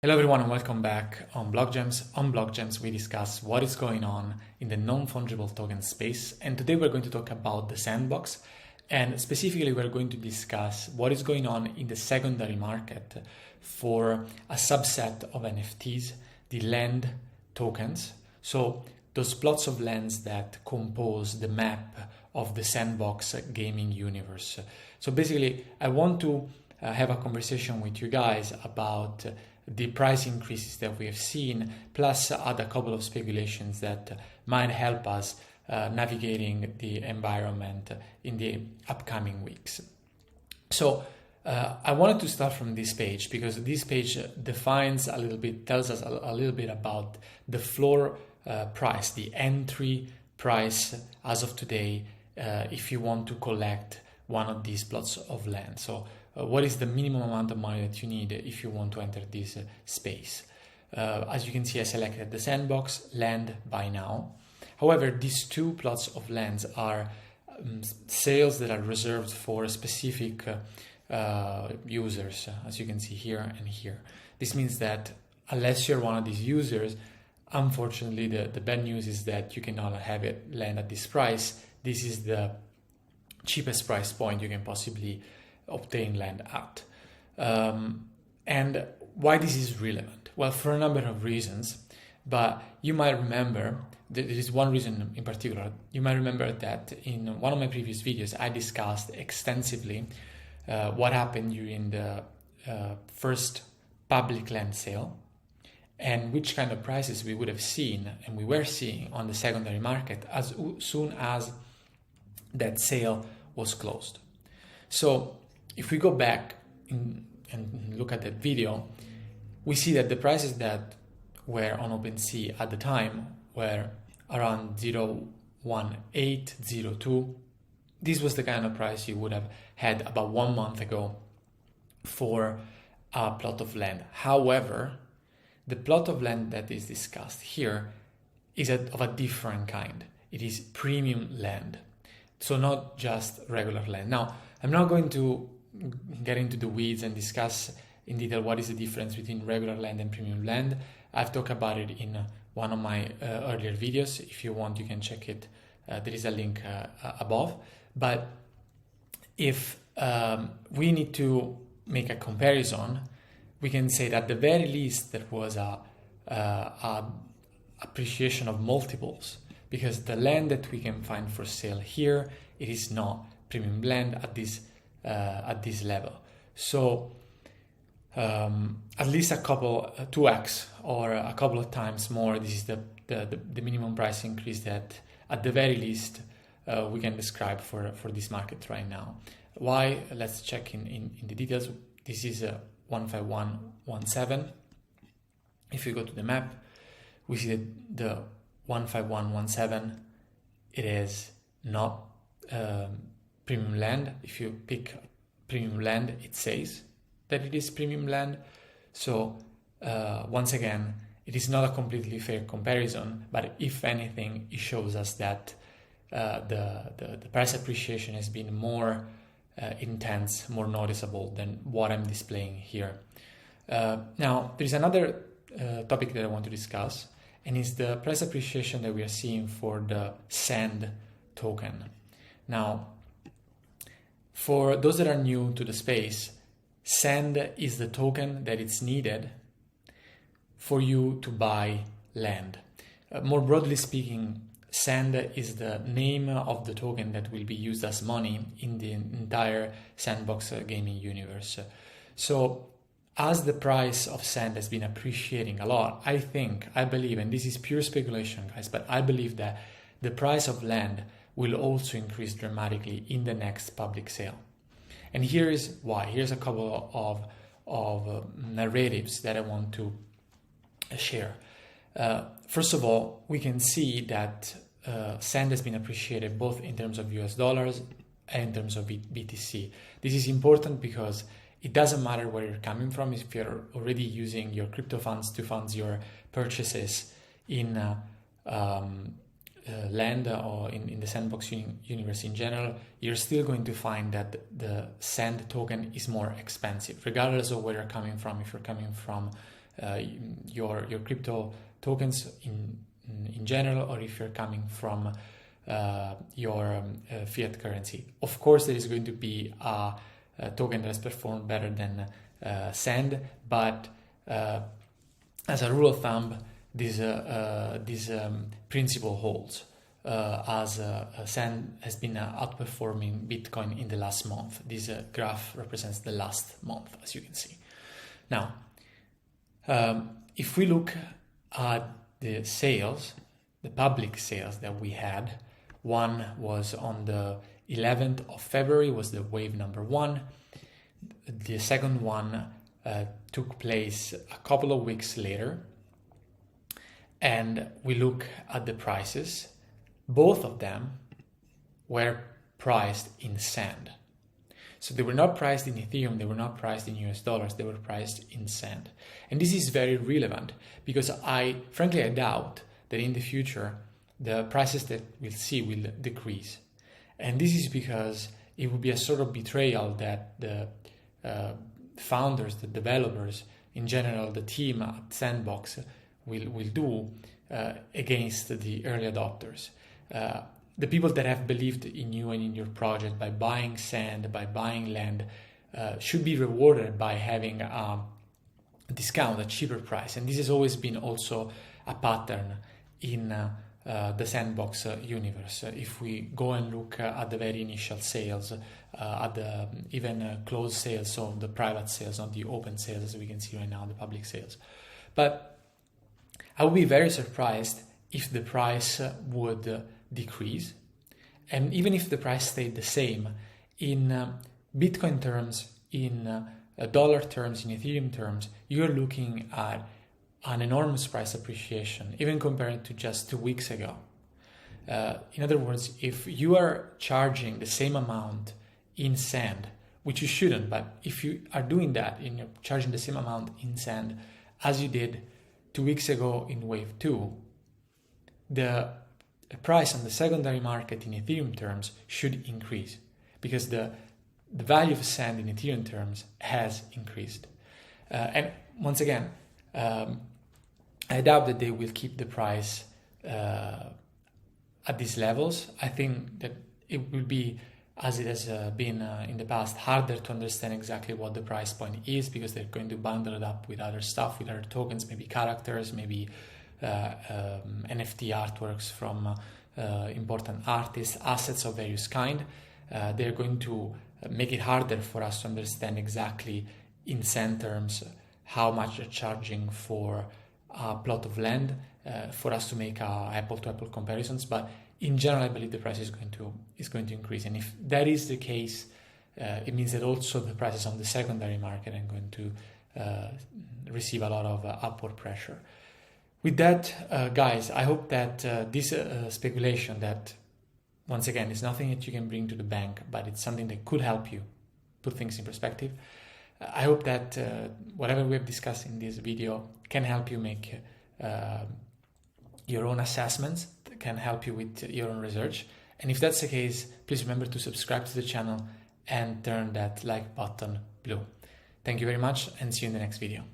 Hello everyone and welcome back on BlockGems. On BlockGems we discuss what is going on in the non-fungible token space, and today we're going to talk about the sandbox, and specifically we're going to discuss what is going on in the secondary market for a subset of NFTs, the land tokens. So those plots of lands that compose the map of the sandbox gaming universe. So basically I want to have a conversation with you guys about the price increases that we have seen, plus add a couple of speculations that might help us navigating the environment in the upcoming weeks. So I wanted to start from this page because this page tells us a little bit about the floor price, the entry price as of today, if you want to collect one of these plots of land. So what is the minimum amount of money that you need if you want to enter this space? As you can see, I selected the sandbox, land, buy now. However, these two plots of lands are sales that are reserved for specific users, as you can see here and here. This means that unless you're one of these users, unfortunately, the bad news is that you cannot have it land at this price. This is the cheapest price point you can possibly obtain land at. And why this is relevant? Well, for a number of reasons, but you might remember, there is one reason in particular. You might remember that in one of my previous videos, I discussed extensively what happened during the first public land sale and which kind of prices we would have seen and we were seeing on the secondary market as soon as that sale was closed. So if we go back and look at that video, we see that the prices that were on OpenSea at the time were around 0.1802. This was the kind of price you would have had about 1 month ago for a plot of land. However, the plot of land that is discussed here is of a different kind. It is premium land. So not just regular land. Now, I'm not going to get into the weeds and discuss in detail what is the difference between regular land and premium land. I've talked about it in one of my earlier videos. If you want, you can check it. There is a link above. But if we need to make a comparison, we can say that at the very least there was a appreciation of multiples, because the land that we can find for sale here, it is not premium land at this level. So at least a couple 2x or a couple of times more. This is the minimum price increase that at the very least we can describe for this market right now. Why? Let's check in the details. This is a 15117. If we go to the map, we see that the 15117, it is not premium land. If you pick premium land, it says that it is premium land. So once again, it is not a completely fair comparison, but if anything, it shows us that the price appreciation has been more intense, more noticeable than what I'm displaying here. Now, there is another topic that I want to discuss, and it's the price appreciation that we are seeing for the SAND token. Now, for those that are new to the space, SAND is the token that it's needed for you to buy land. More broadly speaking, SAND is the name of the token that will be used as money in the entire sandbox gaming universe. So as the price of SAND has been appreciating a lot, I believe, and this is pure speculation, guys, but I believe that the price of land will also increase dramatically in the next public sale. And here is why. Here's a couple of narratives that I want to share. First of all, we can see that SAND has been appreciated both in terms of US dollars and in terms of BTC. This is important because it doesn't matter where you're coming from. If you're already using your crypto funds to fund your purchases in land or in the sandbox universe in general, you're still going to find that the SAND token is more expensive, regardless of where you're coming from. If you're coming from your crypto tokens in general, or if you're coming from your fiat currency. Of course, there is going to be a token that has performed better than SAND, but as a rule of thumb, this principle holds, as SAND has been outperforming Bitcoin in the last month. This graph represents the last month, as you can see. Now, if we look at the sales, the public sales that we had, one was on the 11th of February, was the wave number 1. The second one took place a couple of weeks later. And we look at the prices. Both of them were priced in SAND. So they were not priced in Ethereum, they were not priced in US dollars, they were priced in SAND. And this is very relevant because frankly, I doubt that in the future, the prices that we'll see will decrease. And this is because it would be a sort of betrayal that the founders, the developers, in general, the team at SANDBOX will do against the early adopters. The people that have believed in you and in your project by buying sand, by buying land, should be rewarded by having a discount, a cheaper price. And this has always been also a pattern in the SANDBOX universe. If we go and look at the very initial sales, at the even closed sales, so the private sales, not the open sales as we can see right now, the public sales. But I would be very surprised if the price would decrease, and even if the price stayed the same in Bitcoin terms, in dollar terms, in Ethereum terms, you're looking at an enormous price appreciation, even compared to just 2 weeks ago. In other words, if you are charging the same amount in SAND, which you shouldn't, but if you are doing that and you're charging the same amount in SAND as you did 2 weeks ago in Wave 2, the price on the secondary market in Ethereum terms should increase because the value of SAND in Ethereum terms has increased. And once again, I doubt that they will keep the price at these levels. I think that it will be, as it has been in the past, harder to understand exactly what the price point is because they're going to bundle it up with other stuff, with other tokens, maybe characters, maybe NFT artworks from important artists, assets of various kind. They're going to make it harder for us to understand exactly in SAND terms how much they're charging for a plot of land, for us to make apple-to-apple comparisons. But in general, I believe the price is going to increase. And if that is the case, it means that also the prices on the secondary market are going to receive a lot of upward pressure. With that, guys, I hope that this speculation that, once again, is nothing that you can bring to the bank, but it's something that could help you put things in perspective. I hope that whatever we have discussed in this video can help you make your own assessments, can help you with your own research. And if that's the case, please remember to subscribe to the channel and turn that like button blue. Thank you very much and see you in the next video.